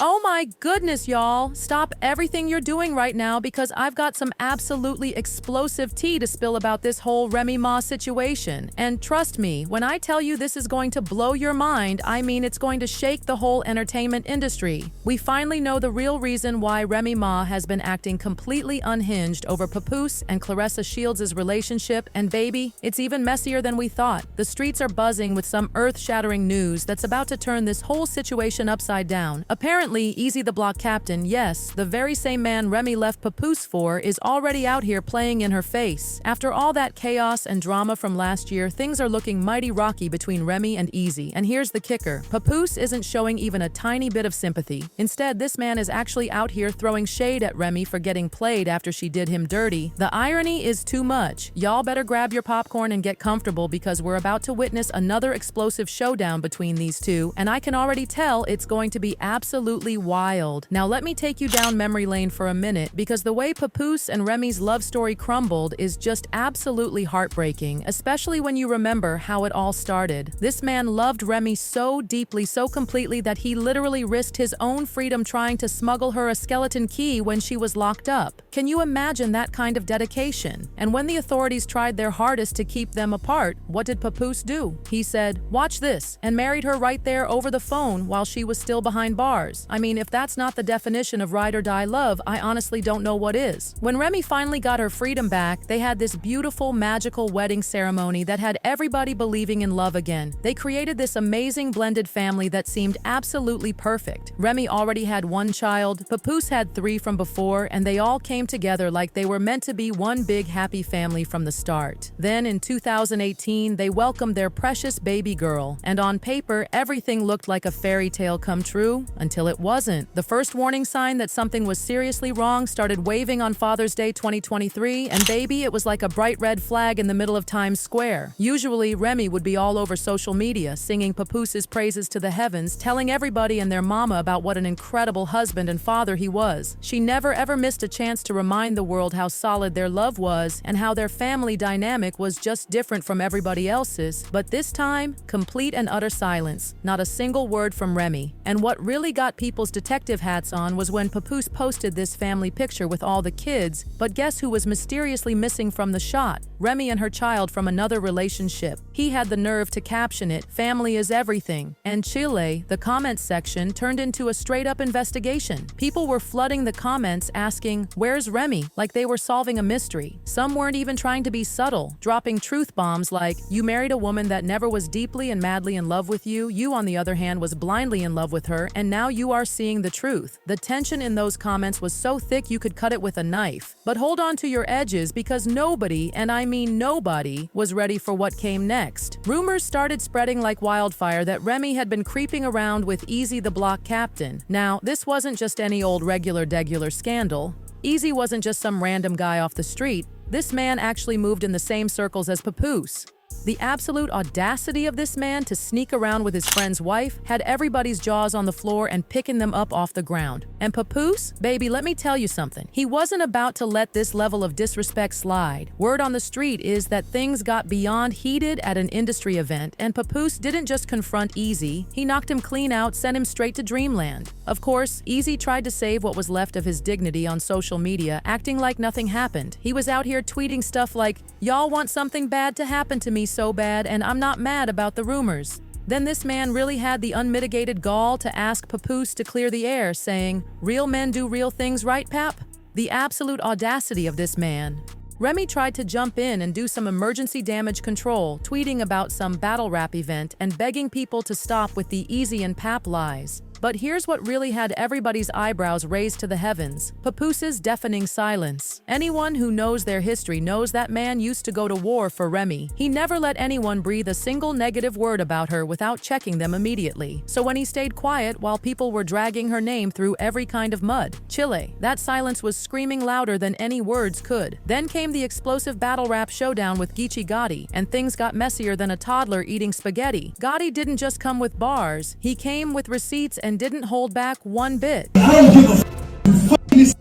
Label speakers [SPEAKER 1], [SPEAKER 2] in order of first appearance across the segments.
[SPEAKER 1] Oh my goodness, y'all. Stop everything you're doing right now because I've got some absolutely explosive tea to spill about this whole Remy Ma situation. And trust me, when I tell you this is going to blow your mind, I mean it's going to shake the whole entertainment industry. We finally know the real reason why Remy Ma has been acting completely unhinged over Papoose and Claressa Shields' relationship, and baby, it's even messier than we thought. The streets are buzzing with some earth-shattering news that's about to turn this whole situation upside down. Apparently, Eazy Tha Block Captain, yes, the very same man Remy left Papoose for, is already out here playing in her face. After all that chaos and drama from last year, things are looking mighty rocky between Remy and Eazy. And here's the kicker. Papoose isn't showing even a tiny bit of sympathy. Instead, this man is actually out here throwing shade at Remy for getting played after she did him dirty. The irony is too much. Y'all better grab your popcorn and get comfortable because we're about to witness another explosive showdown between these two, and I can already tell it's going to be absolutely wild. Now let me take you down memory lane for a minute because the way Papoose and Remy's love story crumbled is just absolutely heartbreaking, especially when you remember how it all started. This man loved Remy so deeply, so completely that he literally risked his own freedom trying to smuggle her a skeleton key when she was locked up. Can you imagine that kind of dedication? And when the authorities tried their hardest to keep them apart, what did Papoose do? He said, "Watch this," and married her right there over the phone while she was still behind bars. I mean, if that's not the definition of ride or die love, I honestly don't know what is. When Remy finally got her freedom back, they had this beautiful, magical wedding ceremony that had everybody believing in love again. They created this amazing blended family that seemed absolutely perfect. Remy already had one child, Papoose had 3 from before, and they all came together like they were meant to be one big happy family from the start. Then in 2018, they welcomed their precious baby girl, and on paper, everything looked like a fairy tale come true until it wasn't. The first warning sign that something was seriously wrong started waving on Father's Day 2023, and baby, it was like a bright red flag in the middle of Times Square. Usually, Remy would be all over social media, singing Papoose's praises to the heavens, telling everybody and their mama about what an incredible husband and father he was. She never ever missed a chance to remind the world how solid their love was and how their family dynamic was just different from everybody else's. But this time, complete and utter silence. Not a single word from Remy. And what really got people's detective hats on was when Papoose posted this family picture with all the kids, but guess who was mysteriously missing from the shot? Remy and her child from another relationship. He had the nerve to caption it, "Family is everything." And Chile, the comments section, turned into a straight-up investigation. People were flooding the comments asking, "Where's Remy?" like they were solving a mystery. Some weren't even trying to be subtle, dropping truth bombs like, "You married a woman that never was deeply and madly in love with you. You, on the other hand, was blindly in love with her, and now you are seeing the truth." The tension in those comments was so thick you could cut it with a knife. But hold on to your edges because nobody, and I mean nobody, was ready for what came next. Rumors started spreading like wildfire that Remy had been creeping around with Eazy Tha Block Captain. Now, this wasn't just any old regular scandal. Eazy wasn't just some random guy off the street. This man actually moved in the same circles as Papoose. The absolute audacity of this man to sneak around with his friend's wife had everybody's jaws on the floor and picking them up off the ground. And Papoose, baby, let me tell you something. He wasn't about to let this level of disrespect slide. Word on the street is that things got beyond heated at an industry event, and Papoose didn't just confront Eazy, he knocked him clean out, sent him straight to dreamland. Of course, Eazy tried to save what was left of his dignity on social media, acting like nothing happened. He was out here tweeting stuff like, "Y'all want something bad to happen to me so bad, and I'm not mad about the rumors." Then this man really had the unmitigated gall to ask Papoose to clear the air, saying, "Real men do real things, right, Pap?" The absolute audacity of this man. Remy tried to jump in and do some emergency damage control, tweeting about some battle rap event and begging people to stop with the Eazy and Pap lies. But here's what really had everybody's eyebrows raised to the heavens: Papoose's deafening silence. Anyone who knows their history knows that man used to go to war for Remy. He never let anyone breathe a single negative word about her without checking them immediately. So when he stayed quiet while people were dragging her name through every kind of mud, Chile, that silence was screaming louder than any words could. Then came the explosive battle rap showdown with Gotti, and things got messier than a toddler eating spaghetti. Gotti didn't just come with bars, he came with receipts and didn't hold back one bit.
[SPEAKER 2] I don't give a you fucking this.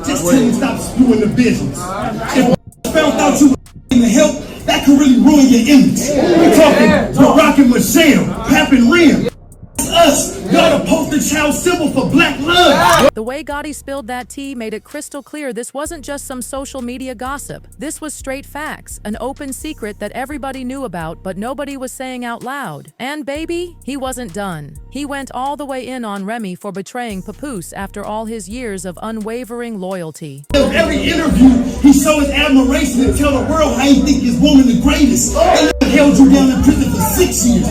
[SPEAKER 2] Just tell me stop spewing the business. If I found out you were in the help, that could really ruin your image. We're talking Barack and Michelle, Pap and Rim. us. Y'all the poster child symbol for black love.
[SPEAKER 1] The way Gotti spilled that tea made it crystal clear this wasn't just some social media gossip. This was straight facts, an open secret that everybody knew about but nobody was saying out loud. And baby, he wasn't done. He went all the way in on Remy for betraying Papoose after all his years of unwavering loyalty.
[SPEAKER 2] Every interview, he showed his admiration and tell the world how he think his woman the greatest. That nigga held you down in prison for 6 years.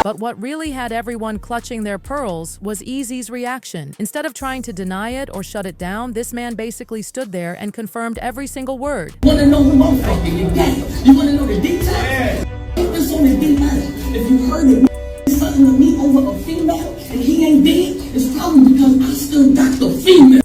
[SPEAKER 1] But what really had everyone clutching their pearls was Eazy's reaction. Instead of trying to deny it or shut it down, this man basically stood there and confirmed every single word.
[SPEAKER 3] You wanna know who I'm fucking? You wanna know the details? This on the dismantle. If you heard it, something to me over a female and he ain't dead, it's probably because I still got the female.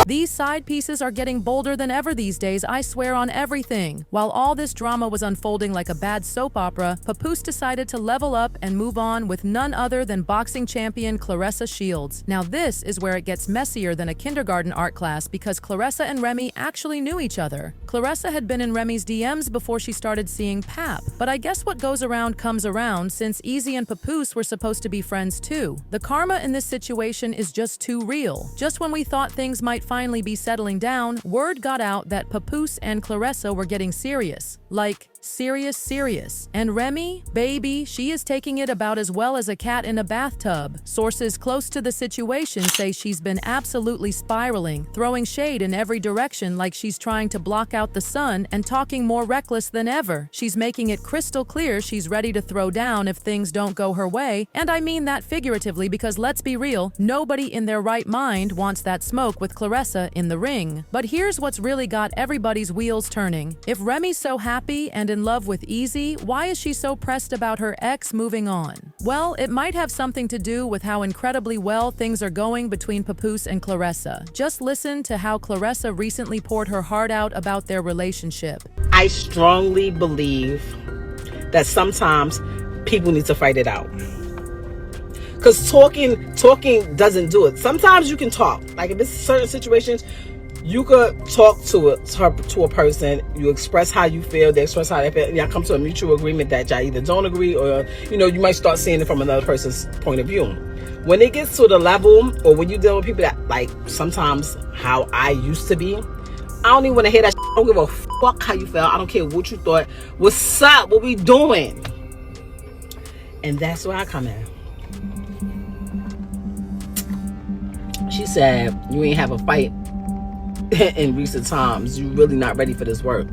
[SPEAKER 1] These side pieces are getting bolder than ever these days, I swear on everything. While all this drama was unfolding like a bad soap opera, Papoose decided to level up and move on with none other than boxing champion Claressa Shields. Now this is where it gets messier than a kindergarten art class because Claressa and Remy actually knew each other. Claressa had been in Remy's DMs before she started seeing Pap, but I guess what goes around comes around since Eazy and Papoose were supposed to be friends too. The karma in this situation is just too real. Just when we thought things might finally be settling down, word got out that Papoose and Claressa were getting serious. Like, serious. And Remy, baby, she is taking it about as well as a cat in a bathtub. Sources close to the situation say she's been absolutely spiraling, throwing shade in every direction like she's trying to block out the sun and talking more reckless than ever. She's making it crystal clear she's ready to throw down if things don't go her way, and I mean that figuratively because let's be real, nobody in their right mind wants that smoke with Claressa in the ring. But here's what's really got everybody's wheels turning. If Remy's so happy and in love with Eazy, why is she so pressed about her ex moving on? Well, it might have something to do with how incredibly well things are going between Papoose and Claressa. Just listen to how Claressa recently poured her heart out about their relationship.
[SPEAKER 4] I strongly believe that sometimes people need to fight it out. Because talking doesn't do it. Sometimes you can talk. Like in certain situations, you could talk to a person, you express how you feel, they express how they feel, y'all come to a mutual agreement that y'all either don't agree or, you might start seeing it from another person's point of view. When it gets to the level, or when you deal with people that, like, sometimes how I used to be, I don't even want to hear that shit. I don't give a fuck how you felt. I don't care what you thought. What's up? What we doing? And that's where I come in. She said, you ain't have a fight in recent times. You really not ready for this work.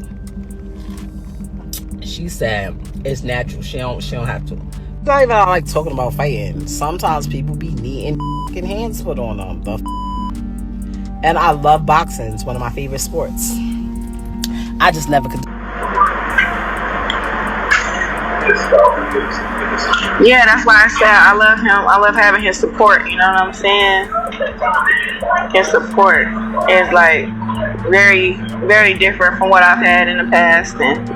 [SPEAKER 4] She said it's natural. She don't have to. It's not even I like talking about fighting. Sometimes people be needing fucking hands put on them. And I love boxing. It's one of my favorite sports. I just never could.
[SPEAKER 5] Yeah, that's why I said I love him. I love having his support. You know what I'm saying? His support is like very, very different from what I've had in the past, and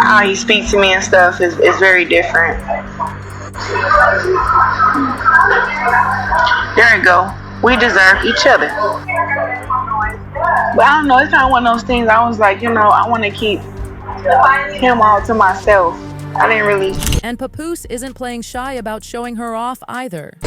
[SPEAKER 5] how he speaks to me and stuff is very different. There you go. We deserve each other. But I don't know. It's kind of one of those things. I was like, I want to keep him all to myself. I didn't really.
[SPEAKER 1] And Papoose isn't playing shy about showing her off either.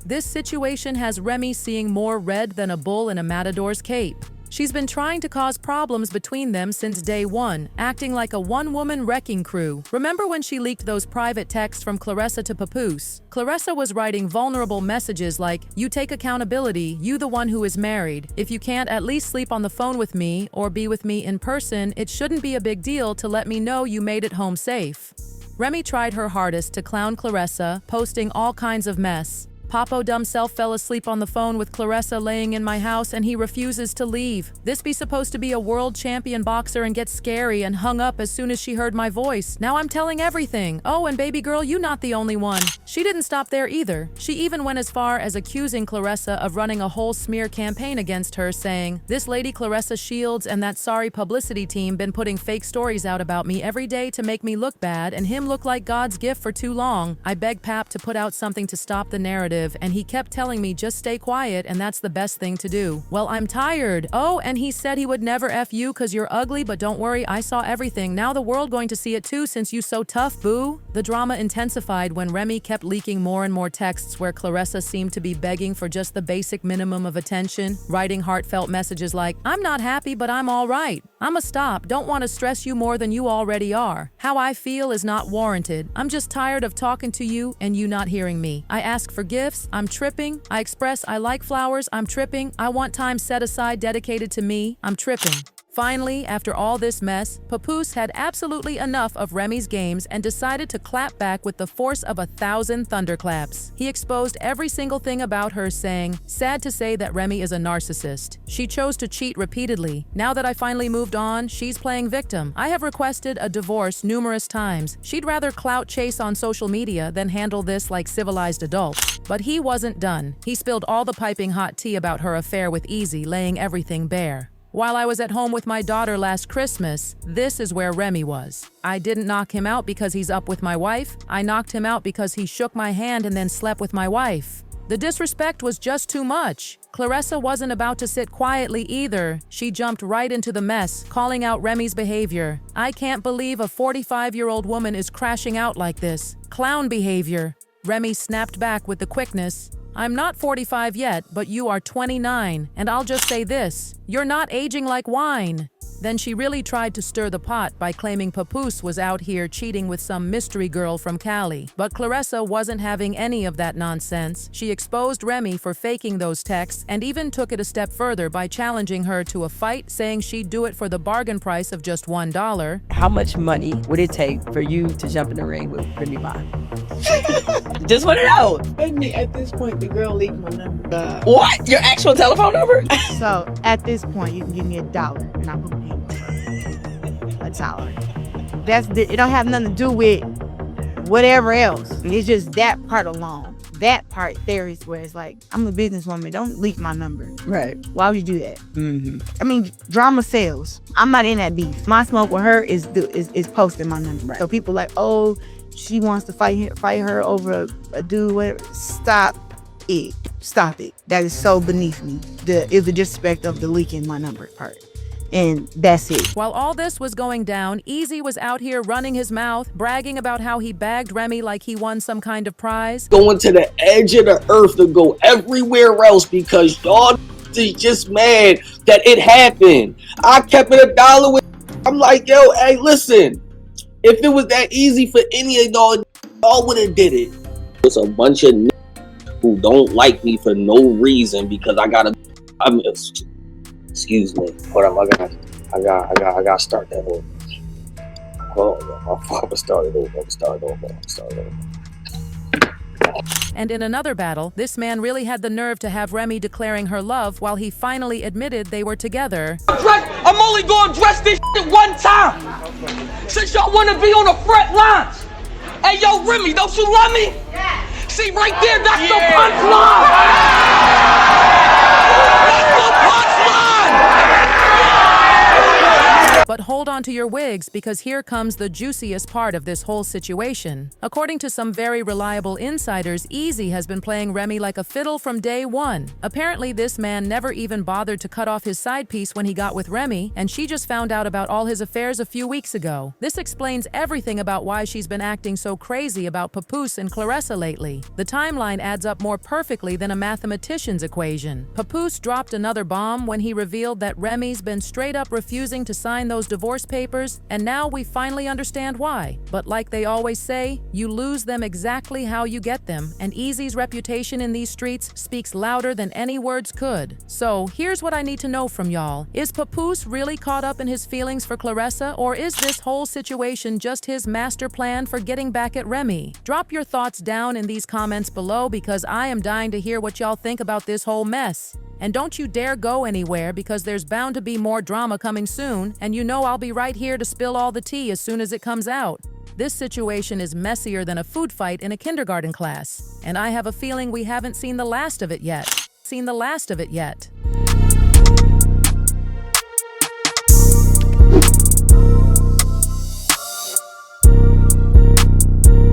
[SPEAKER 1] This situation has Remy seeing more red than a bull in a matador's cape. She's been trying to cause problems between them since day one, acting like a one-woman wrecking crew. Remember when she leaked those private texts from Claressa to Papoose? Claressa was writing vulnerable messages like, "You take accountability, you the one who is married. If you can't at least sleep on the phone with me or be with me in person, it shouldn't be a big deal to let me know you made it home safe." Remy tried her hardest to clown Claressa, posting all kinds of mess. Papo dumb self fell asleep on the phone with Claressa laying in my house and he refuses to leave. This be supposed to be a world champion boxer and get scary and hung up as soon as she heard my voice. Now I'm telling everything. Oh, and baby girl, you not the only one. She didn't stop there either. She even went as far as accusing Claressa of running a whole smear campaign against her, saying, "This lady Claressa Shields and that sorry publicity team been putting fake stories out about me every day to make me look bad and him look like God's gift for too long." I begged Pap to put out something to stop the narrative and he kept telling me just stay quiet and that's the best thing to do. Well, I'm tired. Oh, and he said he would never F you cause you're ugly, but don't worry, I saw everything. Now the world going to see it too since you so tough, boo. The drama intensified when Remy kept leaking more and more texts where Claressa seemed to be begging for just the basic minimum of attention, writing heartfelt messages like, "I'm not happy, but I'm all right. I'ma stop. Don't want to stress you more than you already are. How I feel is not warranted. I'm just tired of talking to you and you not hearing me. I ask for gifts. I'm tripping. I express I like flowers. I'm tripping. I want time set aside dedicated to me. I'm tripping." Finally, after all this mess, Papoose had absolutely enough of Remy's games and decided to clap back with the force of 1,000 thunderclaps. He exposed every single thing about her, saying, "Sad to say that Remy is a narcissist. She chose to cheat repeatedly. Now that I finally moved on, she's playing victim. I have requested a divorce numerous times. She'd rather clout chase on social media than handle this like civilized adults." But he wasn't done. He spilled all the piping hot tea about her affair with Eazy, laying everything bare. While I was at home with my daughter last Christmas, this is where Remy was. I didn't knock him out because he's up with my wife. I knocked him out because he shook my hand and then slept with my wife. The disrespect was just too much. Claressa wasn't about to sit quietly either. She jumped right into the mess, calling out Remy's behavior. "I can't believe a 45-year-old woman is crashing out like this. Clown behavior." Remy snapped back with the quickness. "I'm not 45 yet, but you are 29, and I'll just say this, you're not aging like wine." Then she really tried to stir the pot by claiming Papoose was out here cheating with some mystery girl from Cali. But Claressa wasn't having any of that nonsense. She exposed Remy for faking those texts and even took it a step further by challenging her to a fight, saying she'd do it for the bargain price of just $1.
[SPEAKER 6] How much money would it take for you to jump in the ring with Remy Ma? Just want to know.
[SPEAKER 7] At this point, the girl leaked my number.
[SPEAKER 6] What? Your actual telephone number?
[SPEAKER 7] So at this point, you can give me $1 and I'll put my hand $1. It don't have nothing to do with whatever else. It's just that part alone. That part there is where it's like, I'm a businesswoman. Don't leak my number.
[SPEAKER 6] Right.
[SPEAKER 7] Why would you do that? I mean, drama sells. I'm not in that beef. My smoke with her is posting my number. Right. So people like, oh, she wants to fight her over a dude. Whatever. Stop it. Stop it. That is so beneath me. It's the disrespect of the leaking my number part. And that's it.
[SPEAKER 1] While all this was going down, Eazy was out here running his mouth, bragging about how he bagged Remy like he won some kind of prize.
[SPEAKER 8] Going to the edge of the earth to go everywhere else because y'all is just mad that it happened. I kept it $1 with. I'm like, yo, hey, listen. If it was that easy for any of y'all would have did it. It's a bunch of who don't like me for no reason because excuse me. Hold on, I got to start that over. Hold on, I'm started over.
[SPEAKER 1] And in another battle, this man really had the nerve to have Remy declaring her love while he finally admitted they were together.
[SPEAKER 9] I'm only gonna address this shit one time. Since y'all wanna be on the front lines. Hey, yo, Remy, don't you love me? Yeah. See, right there, that's the punchline. That's the punchline.
[SPEAKER 1] But hold on to your wigs because here comes the juiciest part of this whole situation. According to some very reliable insiders, Eazy has been playing Remy like a fiddle from day one. Apparently, this man never even bothered to cut off his side piece when he got with Remy, and she just found out about all his affairs a few weeks ago. This explains everything about why she's been acting so crazy about Papoose and Claressa lately. The timeline adds up more perfectly than a mathematician's equation. Papoose dropped another bomb when he revealed that Remy's been straight up refusing to sign those those divorce papers, and now we finally understand why. But like they always say, you lose them exactly how you get them, and Eazy's reputation in these streets speaks louder than any words could. So here's what I need to know from y'all. Is Papoose really caught up in his feelings for Claressa, or is this whole situation just his master plan for getting back at Remy? Drop your thoughts down in these comments below because I am dying to hear what y'all think about this whole mess. And don't you dare go anywhere because there's bound to be more drama coming soon, and you know I'll be right here to spill all the tea as soon as it comes out. This situation is messier than a food fight in a kindergarten class, and I have a feeling we haven't seen the last of it yet.